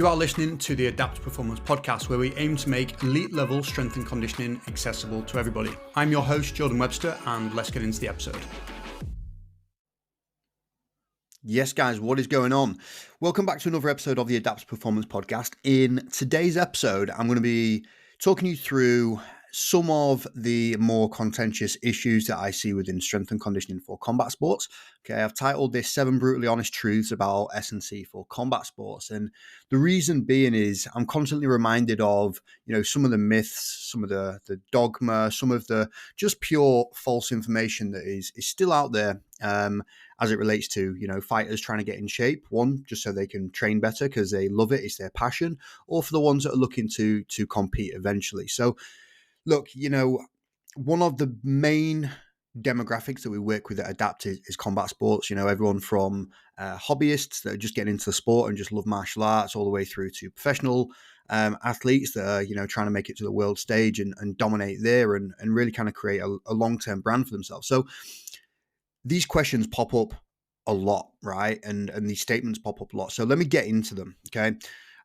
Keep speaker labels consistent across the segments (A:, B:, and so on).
A: You are listening to the Adapt Performance podcast, where we aim to make elite level strength and conditioning accessible to everybody. I'm your host, Jordan Webster, and let's get into the episode.
B: Yes, guys, what is going on? Welcome back to another episode of the Adapt Performance podcast. In today's episode, I'm going to be talking you through some of the more contentious issues that I see within strength and conditioning for combat sports. Okay, I've titled this 7 Brutally Honest Truths About S&C for Combat Sports. And the reason being is I'm constantly reminded of, some of the myths, some of the dogma, some of the just pure false information that is still out there as it relates to, fighters trying to get in shape. One, just so they can train better because they love it, it's their passion, or for the ones that are looking to compete eventually. So look, one of the main demographics that we work with at Adapt is combat sports. Everyone from hobbyists that are just getting into the sport and just love martial arts, all the way through to professional athletes that are, trying to make it to the world stage and dominate there and really kind of create a long-term brand for themselves. So these questions pop up a lot, right? And these statements pop up a lot. So let me get into them, okay?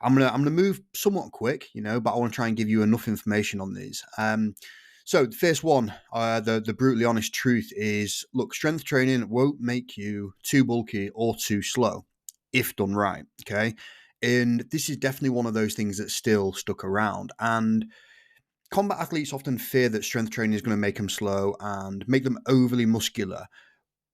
B: I'm gonna move somewhat quick, but I want to try and give you enough information on these. So the first one, the brutally honest truth is, look, strength training won't make you too bulky or too slow if done right, okay? And this is definitely one of those things that's still stuck around. And combat athletes often fear that strength training is going to make them slow and make them overly muscular.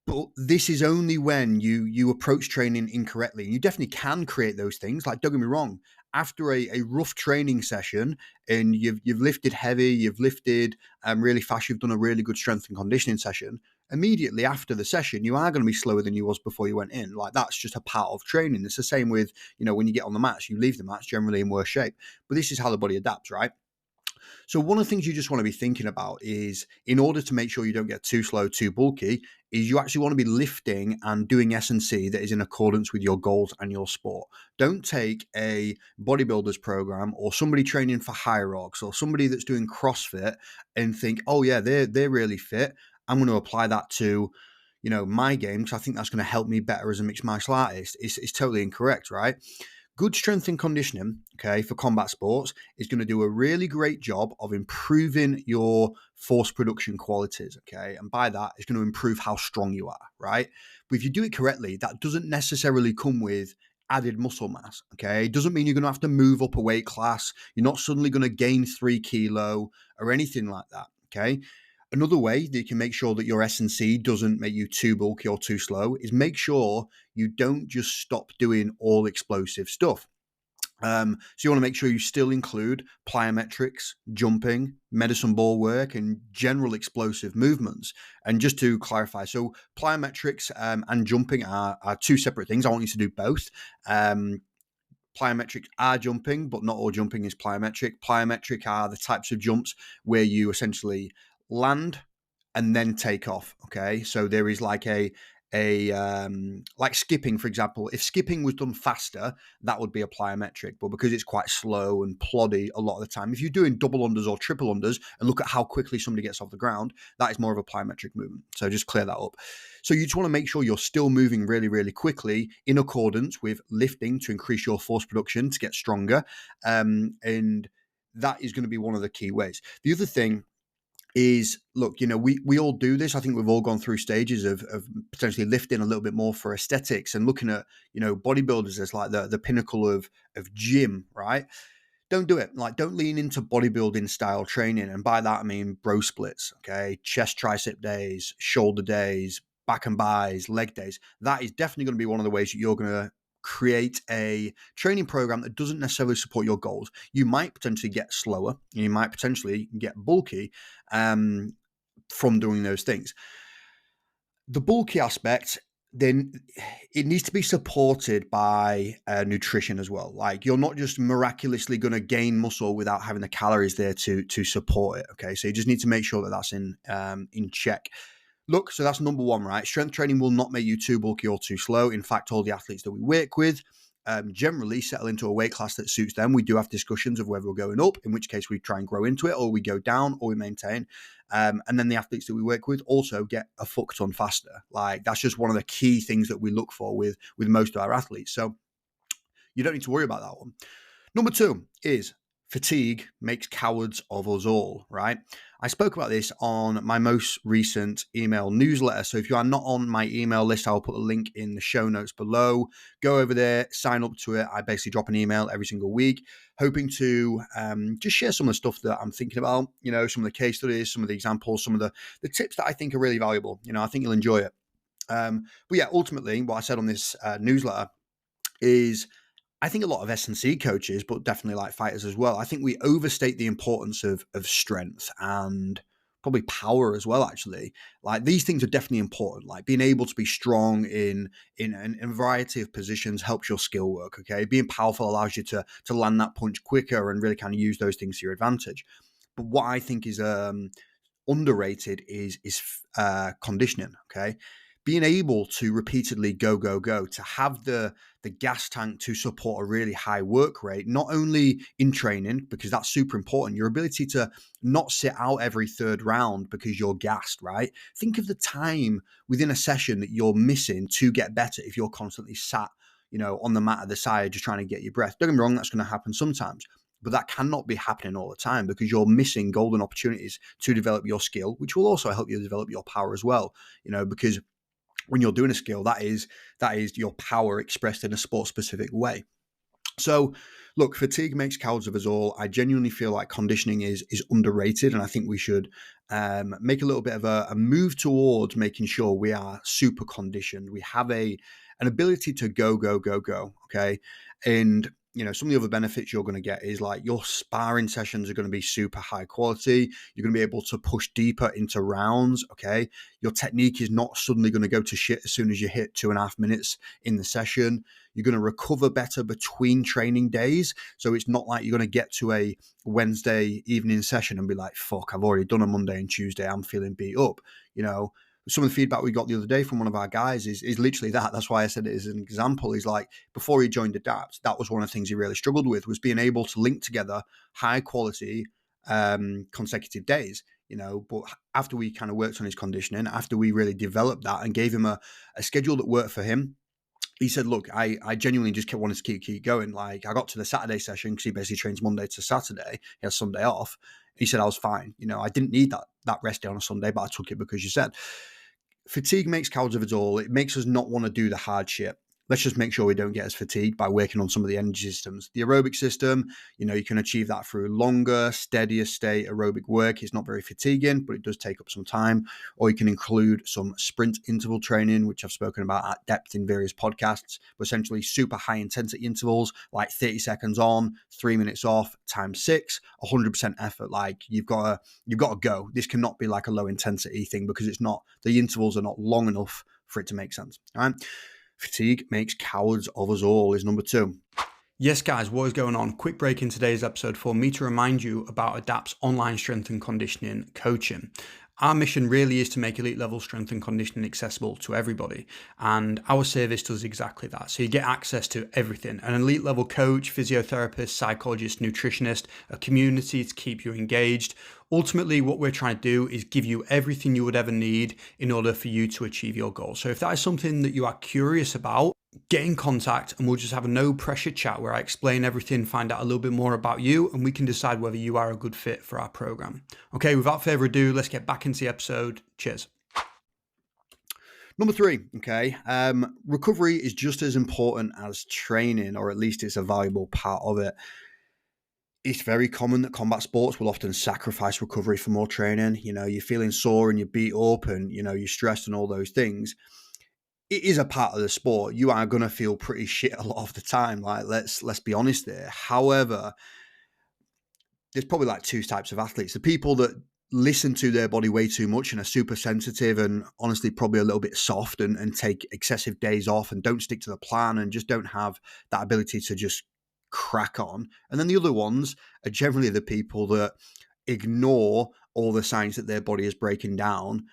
B: But this is only when you approach training incorrectly. You definitely can create those things. Like, don't get me wrong, after a rough training session and you've lifted heavy, you've lifted really fast, you've done a really good strength and conditioning session, immediately after the session, you are going to be slower than you was before you went in. Like, that's just a part of training. It's the same with, when you get on the mats, you leave the mats generally in worse shape. But this is how the body adapts, right? So one of the things you just want to be thinking about is, in order to make sure you don't get too slow, too bulky, is you actually want to be lifting and doing S&C that is in accordance with your goals and your sport. Don't take a bodybuilder's program or somebody training for High Rocks or somebody that's doing CrossFit and think, oh yeah, they're really fit. I'm going to apply that to, my game because I think that's going to help me better as a mixed martial artist. It's totally incorrect, right? Good strength and conditioning, okay, for combat sports is going to do a really great job of improving your force production qualities, okay? And by that, it's going to improve how strong you are, right? But if you do it correctly, that doesn't necessarily come with added muscle mass, okay? It doesn't mean you're going to have to move up a weight class. You're not suddenly going to gain 3 kilo or anything like that, okay? Another way that you can make sure that your S&C doesn't make you too bulky or too slow is make sure you don't just stop doing all explosive stuff. So you want to make sure you still include plyometrics, jumping, medicine ball work, and general explosive movements. And just to clarify, so plyometrics and jumping are 2 separate things. I want you to do both. Plyometrics are jumping, but not all jumping is plyometric. Plyometric are the types of jumps where you essentially land and then take off. Okay, so there is like like skipping, for example. If skipping was done faster, that would be a plyometric, but because it's quite slow and ploddy a lot of the time, if you're doing double unders or triple unders and look at how quickly somebody gets off the ground, that is more of a plyometric movement. So just clear that up. So you just want to make sure you're still moving really, really quickly in accordance with lifting to increase your force production to get stronger, and that is going to be one of the key ways. The other thing is, look, we all do this. I think we've all gone through stages of potentially lifting a little bit more for aesthetics and looking at, bodybuilders as like the pinnacle of gym, right? Don't do it. Like, don't lean into bodybuilding style training. And by that, I mean bro splits, okay? Chest tricep days, shoulder days, back and buys, leg days. That is definitely going to be one of the ways that you're going to create a training program that doesn't necessarily support your goals. You might potentially get slower. You might potentially get bulky from doing those things. The bulky aspect, then it needs to be supported by nutrition as well. Like, you're not just miraculously going to gain muscle without having the calories there to support it. Okay, so you just need to make sure that that's in check. Look, so that's number one, right? Strength training will not make you too bulky or too slow. In fact, all the athletes that we work with generally settle into a weight class that suits them. We do have discussions of whether we're going up, in which case we try and grow into it, or we go down, or we maintain. And then the athletes that we work with also get a fuck ton faster. Like, that's just one of the key things that we look for with most of our athletes. So you don't need to worry about that one. Number 2 is fatigue makes cowards of us all, right? I spoke about this on my most recent email newsletter. So if you are not on my email list, I'll put a link in the show notes below. Go over there, sign up to it. I basically drop an email every single week, hoping to just share some of the stuff that I'm thinking about, some of the case studies, some of the examples, some of the tips that I think are really valuable. I think you'll enjoy it. But yeah, ultimately, what I said on this newsletter is I think a lot of S&C coaches, but definitely like fighters as well, I think we overstate the importance of strength and probably power as well, actually. Like these things are definitely important. Like being able to be strong in a variety of positions helps your skill work, okay? Being powerful allows you to land that punch quicker and really kind of use those things to your advantage. But what I think is underrated is conditioning, okay? Being able to repeatedly go, to have the gas tank to support a really high work rate, not only in training, because that's super important, your ability to not sit out every third round because you're gassed, right? Think of the time within a session that you're missing to get better if you're constantly sat, on the mat at the side, just trying to get your breath. Don't get me wrong, that's going to happen sometimes, but that cannot be happening all the time because you're missing golden opportunities to develop your skill, which will also help you develop your power as well, because when you're doing a skill, that is your power expressed in a sport-specific way. So, look, fatigue makes cowards of us all. I genuinely feel like conditioning is underrated, and I think we should make a little bit of a move towards making sure we are super conditioned. We have an ability to go, okay? And some of the other benefits you're going to get is like your sparring sessions are going to be super high quality. You're going to be able to push deeper into rounds, okay? Your technique is not suddenly going to go to shit as soon as you hit 2.5 minutes in the session. You're going to recover better between training days. So it's not like you're going to get to a Wednesday evening session and be like, fuck, I've already done a Monday and Tuesday. I'm feeling beat up, Some of the feedback we got the other day from one of our guys is literally that. That's why I said it as an example. He's like, before he joined Adapt, that was one of the things he really struggled with, was being able to link together high quality consecutive days, but after we kind of worked on his conditioning, after we really developed that and gave him a schedule that worked for him, he said, look, I genuinely just kept wanting to keep going. Like I got to the Saturday session because he basically trains Monday to Saturday. He has Sunday off. He said, I was fine. I didn't need that rest day on a Sunday, but I took it because you said fatigue makes cowards of us all. It makes us not want to do the hard shit. Let's just make sure we don't get as fatigued by working on some of the energy systems. The aerobic system, you can achieve that through longer, steadier state aerobic work. It's not very fatiguing, but it does take up some time. Or you can include some sprint interval training, which I've spoken about at depth in various podcasts, but essentially super high intensity intervals, like 30 seconds on, 3 minutes off, times 6, 100% effort. Like you've got to go. This cannot be like a low intensity thing because it's not, the intervals are not long enough for it to make sense. All right. Fatigue makes cowards of us all is number 2.
A: Yes, guys, what is going on? Quick break in today's episode for me to remind you about Adapt's online strength and conditioning coaching. Our mission really is to make elite level strength and conditioning accessible to everybody. And our service does exactly that. So you get access to everything. An elite level coach, physiotherapist, psychologist, nutritionist, a community to keep you engaged. Ultimately, what we're trying to do is give you everything you would ever need in order for you to achieve your goals. So if that is something that you are curious about, get in contact and we'll just have a no pressure chat where I explain everything, find out a little bit more about you, and we can decide whether you are a good fit for our program. Okay, without further ado, let's get back into the episode. Cheers.
B: Number 3, okay, recovery is just as important as training, or at least it's a valuable part of it. It's very common that combat sports will often sacrifice recovery for more training. You're feeling sore and you're beat up and, you're stressed and all those things. It is a part of the sport. You are going to feel pretty shit a lot of the time. Like, let's be honest there. However, there's probably like 2 types of athletes. The people that listen to their body way too much and are super sensitive and honestly probably a little bit soft and take excessive days off and don't stick to the plan and just don't have that ability to just crack on. And then the other ones are generally the people that ignore all the signs that their body is breaking down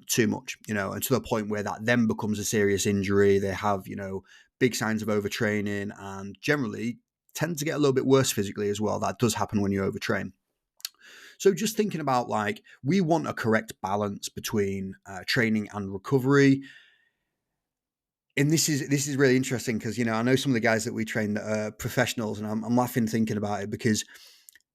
B: too much, and to the point where that then becomes a serious injury. They have, big signs of overtraining and generally tend to get a little bit worse physically as well. That does happen when you overtrain. So just thinking about like, we want a correct balance between training and recovery. And this is really interesting because, I know some of the guys that we train that are professionals, and I'm laughing thinking about it because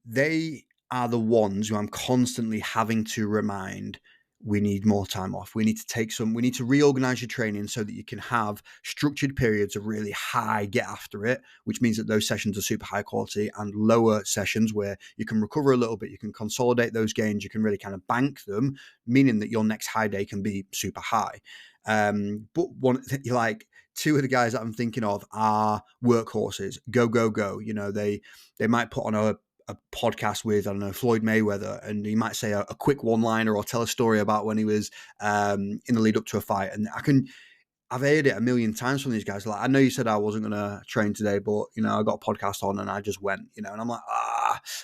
B: they are the ones who I'm constantly having to remind, we need more time off. We need to we need to reorganize your training so that you can have structured periods of really high get after it, which means that those sessions are super high quality, and lower sessions where you can recover a little bit, you can consolidate those gains, you can really kind of bank them, meaning that your next high day can be super high. But like two of the guys that I'm thinking of are workhorses, go. They might put on a podcast with, I don't know, Floyd Mayweather, and he might say a quick one-liner or tell a story about when he was in the lead up to a fight. And I've heard it a million times from these guys. Like, I know you said I wasn't going to train today, but I got a podcast on and I just went, and I'm like,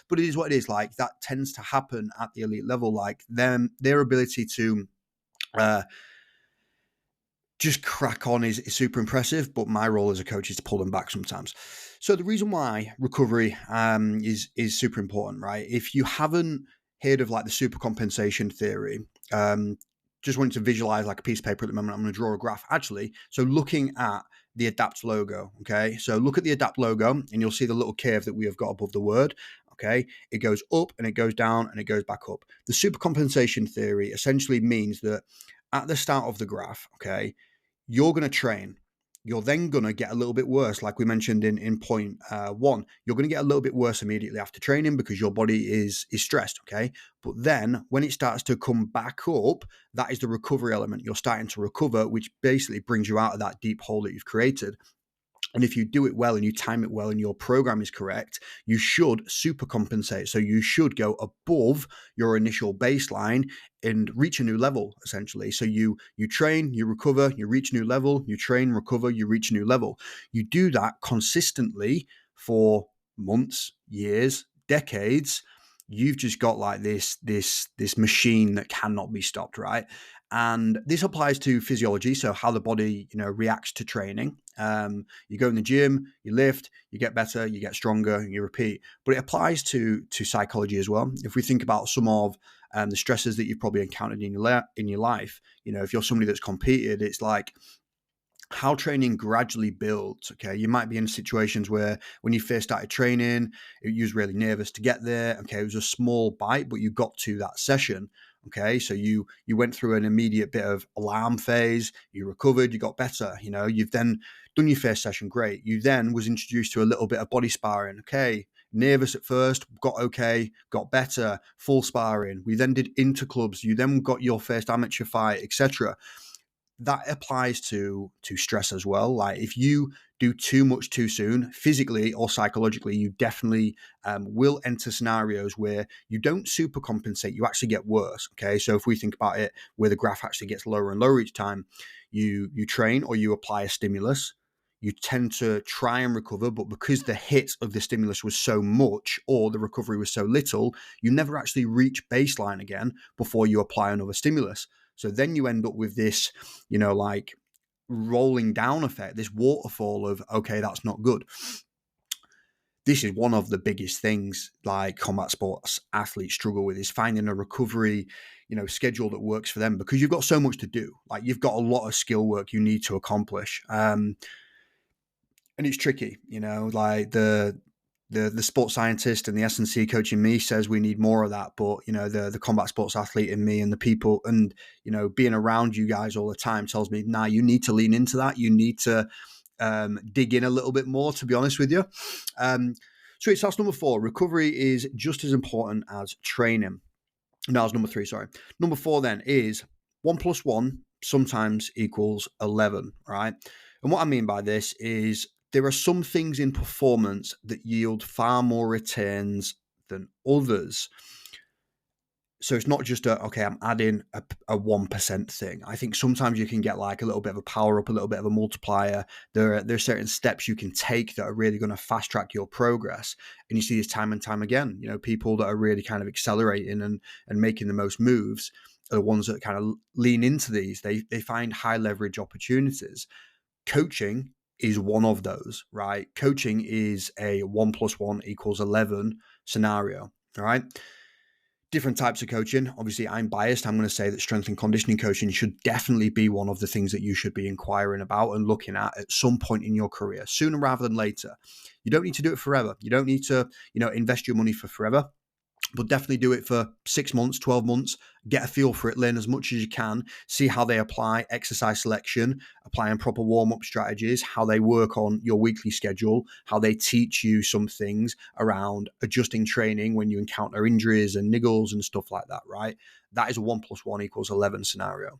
B: but it is what it is. Like, that tends to happen at the elite level. Like, their ability to just crack on is super impressive, but my role as a coach is to pull them back sometimes. So the reason why recovery is super important, right? If you haven't heard of like the super compensation theory, just wanting to visualize like a piece of paper at the moment, I'm going to draw a graph actually. So looking at the Adapt logo, okay? So look at the Adapt logo and you'll see the little curve that we have got above the word. Okay, it goes up and it goes down and it goes back up. The super compensation theory essentially means that at the start of the graph, okay, you're going to train. You're then going to get a little bit worse, like we mentioned in point one. You're going to get a little bit worse immediately after training because your body is stressed, okay? But then when it starts to come back up, that is the recovery element. You're starting to recover, which basically brings you out of that deep hole that you've created. And if you do it well and you time it well and your program is correct, you should super compensate. So you should go above your initial baseline and reach a new level, essentially. So you train, you recover, you reach a new level, you train, recover, you reach a new level. You do that consistently for months, years, decades. You've just got like this machine that cannot be stopped, right? And this applies to physiology, so how the body, reacts to training. You go in the gym, you lift, you get better, you get stronger, and you repeat. But it applies to psychology as well. If we think about some of the stresses that you've probably encountered in your life, if you're somebody that's competed, it's like how training gradually builds. Okay, you might be in situations where when you first started training, you was really nervous to get there. Okay, it was a small bite, but you got to that session. Okay, so you went through an immediate bit of alarm phase, you recovered, you got better. You've then done your first session, great. You then was introduced to a little bit of body sparring. Okay, nervous at first, got okay, got better, full sparring. We then did interclubs. You then got your first amateur fight, etc. That applies to stress as well. Like if you do too much too soon, physically or psychologically, you definitely will enter scenarios where you don't super compensate. You actually get worse. Okay, so if we think about it, where the graph actually gets lower and lower each time, you train or you apply a stimulus. You tend to try and recover, but because the hit of the stimulus was so much or the recovery was so little, you never actually reach baseline again before you apply another stimulus. So then you end up with this, like rolling down effect, this waterfall of, okay, that's not good. This is one of the biggest things like combat sports athletes struggle with, is finding a recovery, schedule that works for them, because you've got so much to do. Like you've got a lot of skill work you need to accomplish. And it's tricky, like the sports scientist and the S&C coach in me says we need more of that, but the combat sports athlete in me and the people and being around you guys all the time tells me, nah, you need to lean into that. You need to dig in a little bit more, to be honest with you. So that's number 4. Recovery is just as important as training. No, it's number 3. Sorry. Number 4 then is 1 + 1 sometimes equals 11, right? And what I mean by this is there are some things in performance that yield far more returns than others. So it's not just I'm adding a 1% thing. I think sometimes you can get like a little bit of a power up, a little bit of a multiplier. There are certain steps you can take that are really going to fast track your progress. And you see this time and time again, people that are really kind of accelerating and making the most moves are the ones that kind of lean into these. They find high leverage opportunities. Coaching is one of those, right? Coaching is a 1 + 1 = 11 scenario, all right? Different types of coaching. Obviously, I'm biased. I'm going to say that strength and conditioning coaching should definitely be one of the things that you should be inquiring about and looking at some point in your career, sooner rather than later. You don't need to do it forever. You don't need to, invest your money for forever, but definitely do it for 6 months, 12 months, get a feel for it, learn as much as you can, see how they apply exercise selection, applying proper warm-up strategies, how they work on your weekly schedule, how they teach you some things around adjusting training when you encounter injuries and niggles and stuff like that, right? That is a 1 + 1 = 11 scenario.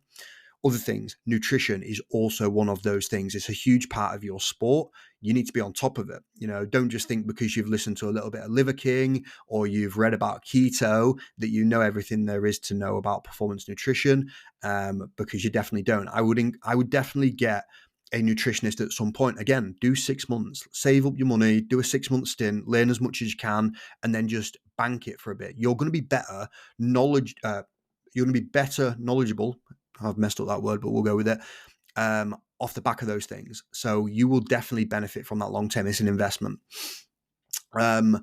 B: Other things, nutrition is also one of those things. It's a huge part of your sport. You need to be on top of it. Don't just think because you've listened to a little bit of Liver King or you've read about keto that you know everything there is to know about performance nutrition, because you definitely don't. I would definitely get a nutritionist at some point. Again, do 6 months, save up your money, do a 6-month stint, learn as much as you can, and then just bank it for a bit. You're going to be better knowledgeable. I've messed up that word, but we'll go with it. Off the back of those things. So you will definitely benefit from that long term. It's an investment. So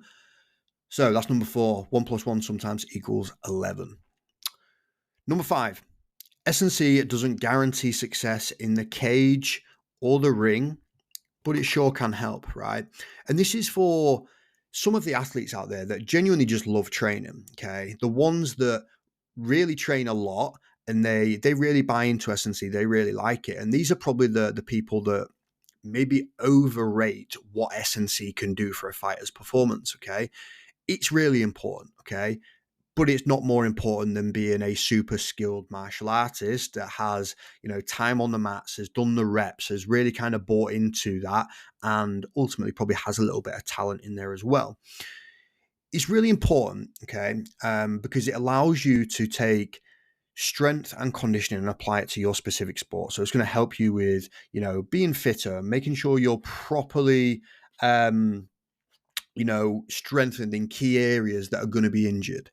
B: that's number 4. 1 + 1 sometimes equals 11. Number 5, S&C doesn't guarantee success in the cage or the ring, but it sure can help, right? And this is for some of the athletes out there that genuinely just love training, okay? The ones that really train a lot and they really buy into S&C, they really like it. And these are probably the people that maybe overrate what S&C can do for a fighter's performance, okay? It's really important, okay? But it's not more important than being a super skilled martial artist that has, time on the mats, has done the reps, has really kind of bought into that, and ultimately probably has a little bit of talent in there as well. It's really important, okay, because it allows you to take strength and conditioning and apply it to your specific sport. So it's going to help you with, being fitter, making sure you're properly, strengthened in key areas that are going to be injured.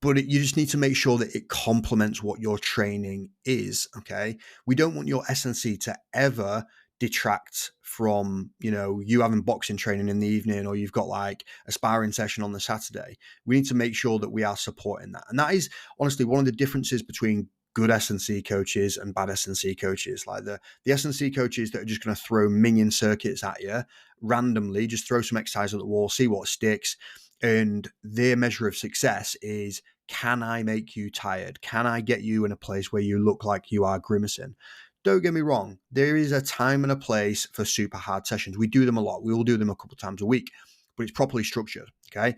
B: But you just need to make sure that it complements what your training is, okay? We don't want your S&C to ever detract from, you having boxing training in the evening or you've got like a sparring session on the Saturday. We need to make sure that we are supporting that. And that is honestly one of the differences between good S&C coaches and bad S&C coaches. Like the S&C coaches that are just going to throw minion circuits at you randomly, just throw some exercise at the wall, see what sticks. And their measure of success is, can I make you tired? Can I get you in a place where you look like you are grimacing? Don't get me wrong. There is a time and a place for super hard sessions. We do them a lot. We will do them a couple of times a week, but it's properly structured. Okay.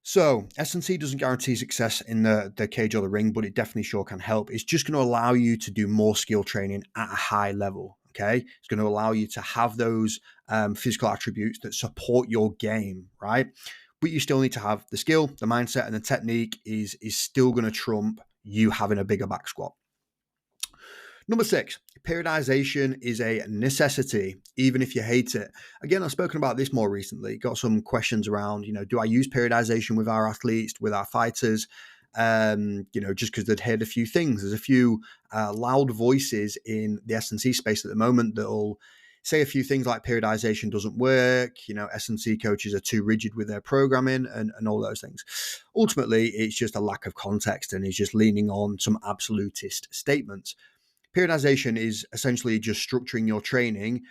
B: So S&C doesn't guarantee success in the cage or the ring, but it definitely sure can help. It's just going to allow you to do more skill training at a high level. Okay. It's going to allow you to have those physical attributes that support your game, right? But you still need to have the skill, the mindset, and the technique is still going to trump you having a bigger back squat. Number 6, periodization is a necessity, even if you hate it. Again, I've spoken about this more recently. Got some questions around, do I use periodization with our athletes, with our fighters? Just because they'd heard a few things. There's a few loud voices in the S&C space at the moment that'll say a few things like periodization doesn't work, S&C coaches are too rigid with their programming and all those things. Ultimately, it's just a lack of context and it's just leaning on some absolutist statements. Periodization is essentially just structuring your training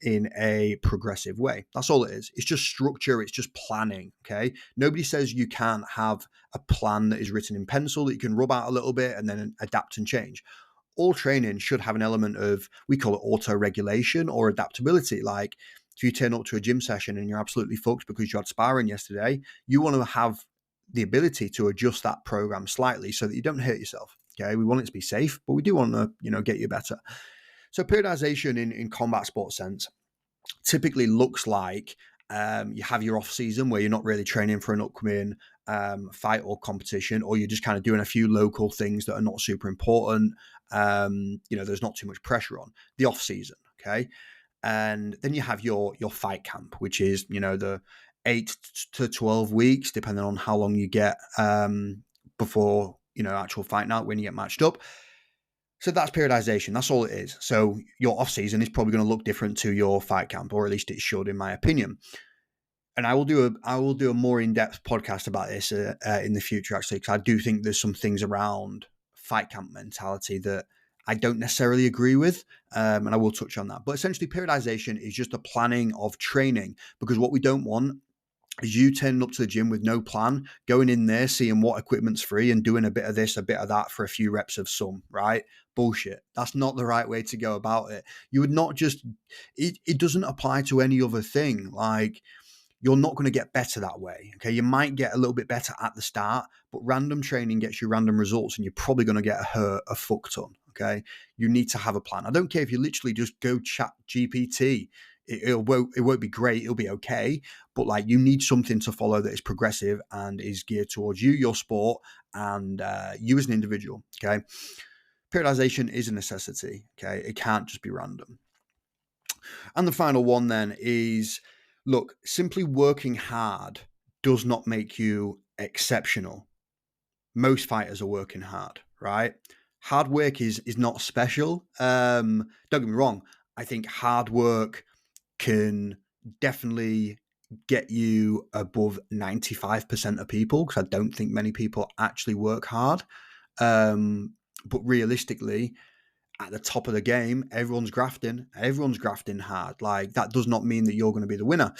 B: in a progressive way. That's all it is. It's just structure. It's just planning. Okay. Nobody says you can't have a plan that is written in pencil that you can rub out a little bit and then adapt and change. All training should have an element of, we call it auto-regulation or adaptability. Like if you turn up to a gym session and you're absolutely fucked because you had sparring yesterday, you want to have the ability to adjust that program slightly so that you don't hurt yourself. Okay, we want it to be safe, but we do want to, get you better. So periodization in combat sports sense typically looks like you have your off season where you're not really training for an upcoming fight or competition, or you're just kind of doing a few local things that are not super important. There's not too much pressure on the off season. Okay. And then you have your fight camp, which is, the 8 to 12 weeks, depending on how long you get before, actual fight night when you get matched up. So that's periodization. That's all it is. So your off season is probably going to look different to your fight camp, or at least it should, in my opinion. and I will do a more in-depth podcast about this in the future, actually, because I do think there's some things around fight camp mentality that I don't necessarily agree with, and I will touch on that. But essentially, periodization is just a planning of training, because what we don't want is you turning up to the gym with no plan, going in there, seeing what equipment's free and doing a bit of this, a bit of that for a few reps of some, right? Bullshit. That's not the right way to go about it. You would not just, it doesn't apply to any other thing. Like, you're not going to get better that way. Okay. You might get a little bit better at the start, but random training gets you random results and you're probably going to get a fuck ton. Okay. You need to have a plan. I don't care if you literally just go chat GPT. It won't be great. It'll be okay. But like, you need something to follow that is progressive and is geared towards you, your sport, and you as an individual. Okay. Periodization is a necessity. Okay. It can't just be random. And the final one then is, look, simply working hard does not make you exceptional. Most fighters are working hard, right? Hard work is not special. Don't get me wrong. I think hard work can definitely get you above 95% of people, because I don't think many people actually work hard. But realistically, at the top of the game, everyone's grafting hard. Like, that does not mean that you're going to be the winner.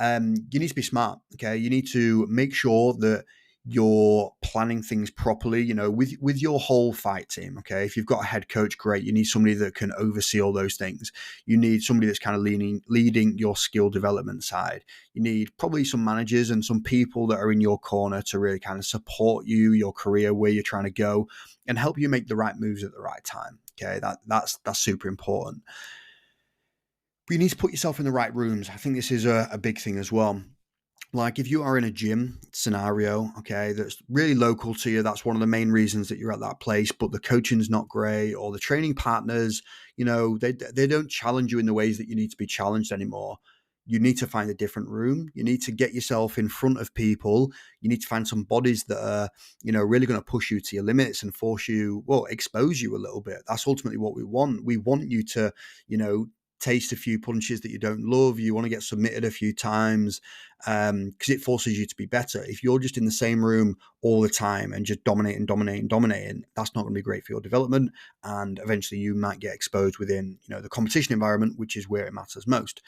B: You need to be smart. Okay. You need to make sure that you're planning things properly, you know, with your whole fight team. Okay. If you've got a head coach, great. You need somebody that can oversee all those things. You need somebody that's kind of leading your skill development side. You need probably some managers and some people that are in your corner to really kind of support you, your career, where you're trying to go, and help you make the right moves at the right time. Okay. That's super important. But you need to put yourself in the right rooms. I think this is a big thing as well. Like, if you are in a gym scenario, okay, that's really local to you, that's one of the main reasons that you're at that place, but the coaching's not great, or the training partners, you know, they don't challenge you in the ways that you need to be challenged anymore. You need to find a different room. You need to get yourself in front of people. You need to find some bodies that are, you know, really going to push you to your limits and expose you a little bit. That's ultimately what we want. We want you to, you know, taste a few punches that you don't love. You want to get submitted a few times, because it forces you to be better. If you're just in the same room all the time and just dominating, that's not going to be great for your development. And eventually you might get exposed within, you know, the competition environment, which is where it matters most.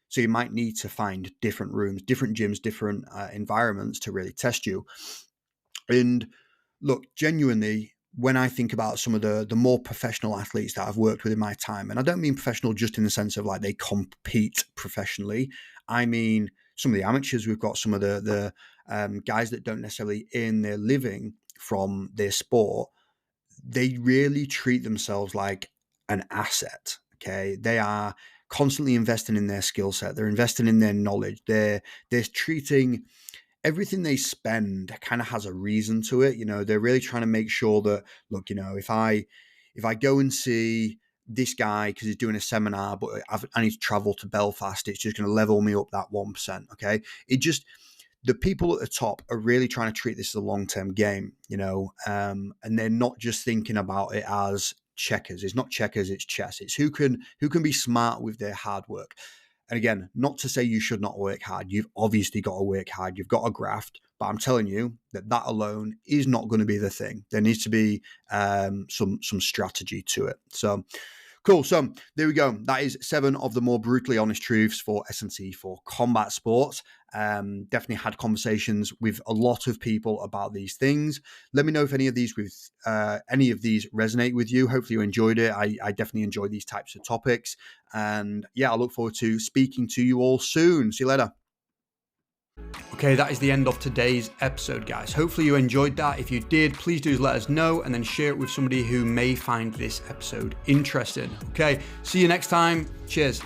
B: So you might need to find different rooms, different gyms, different environments to really test you. And look, genuinely, when I think about some of the more professional athletes that I've worked with in my time, and I don't mean professional just in the sense of like they compete professionally. I mean, some of the amateurs, we've got some of the guys that don't necessarily earn their living from their sport. They really treat themselves like an asset. Okay. They are constantly investing in their skill set. They're investing in their knowledge. They're treating everything they spend kind of has a reason to it. You know, they're really trying to make sure that, look, you know, if I go and see this guy because he's doing a seminar, but I need to travel to Belfast, it's just going to level me up that 1%. Okay. The people at the top are really trying to treat this as a long-term game, you know, and they're not just thinking about it as checkers. It's not checkers, it's chess. It's who can be smart with their hard work. And again, not to say you should not work hard. You've obviously got to work hard. You've got to graft. But I'm telling you that alone is not going to be the thing. There needs to be some strategy to it. So cool. So there we go. That is 7 of the more brutally honest truths for S&C for combat sports. Definitely had conversations with a lot of people about these things. Let me know if any of these resonate with you. Hopefully you enjoyed it. I definitely enjoy these types of topics. And yeah, I look forward to speaking to you all soon. See you later. Okay, that is the end of today's episode, guys. Hopefully you enjoyed that. If you did, please do let us know and then share it with somebody who may find this episode interesting. Okay, see you next time. Cheers.